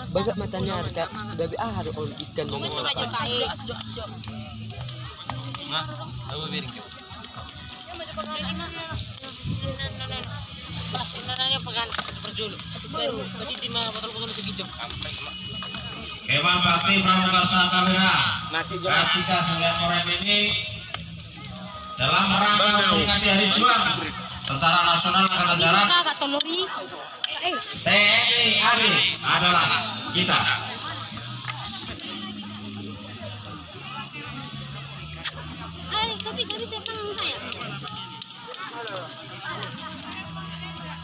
Bagak matanya harga babi harus on ikan mau. Mak, aku biring. Plastik nananya pegan berjulu. Baru tadi di mana botol-botol segitu. Hewan bakti Pramuka Kamera. Ketika Surya Korem ini dalam rangka memperingati Hari Juang Tentara Nasional Angkatan Darat TNI AD adalah kita.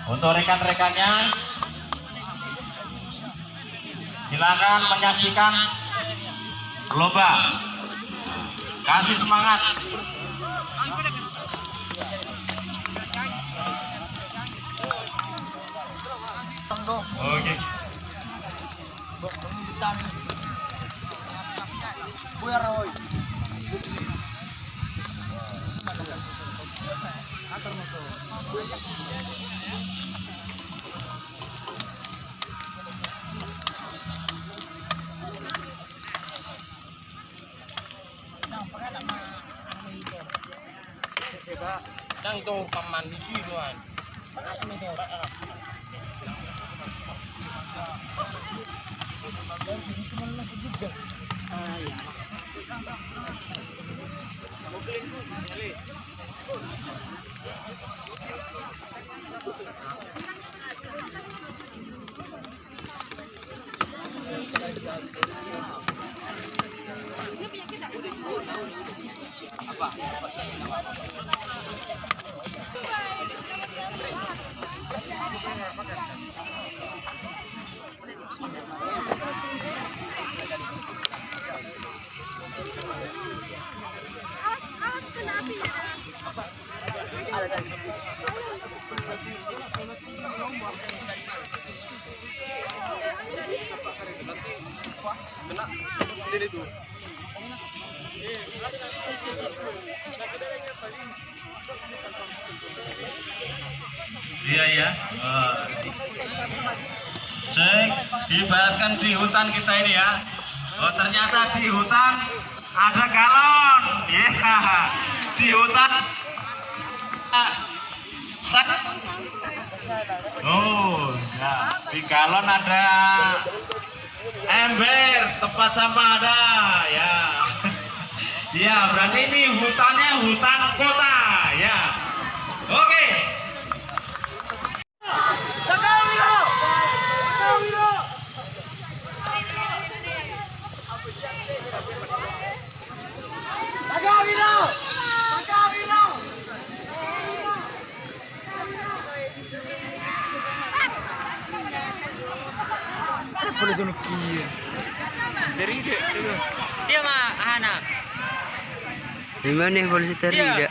Untuk rekan-rekannya, silakan menyaksikan lomba. Kasih semangat. Oke. Đang tô cầm màn đi suy luôn. Iya ya. Cek, diibaratkan di hutan kita ini ya. Oh ternyata di hutan ada galon. Ya, di hutan. Oh, ya. Di galon ada ember, tempat sampah ada. Ya, ya berarti ini hutannya hutan kota. Ya, oke. Boleh zono kia. Dari dia. Dia mah anak. Di mana polisi tadi? Dia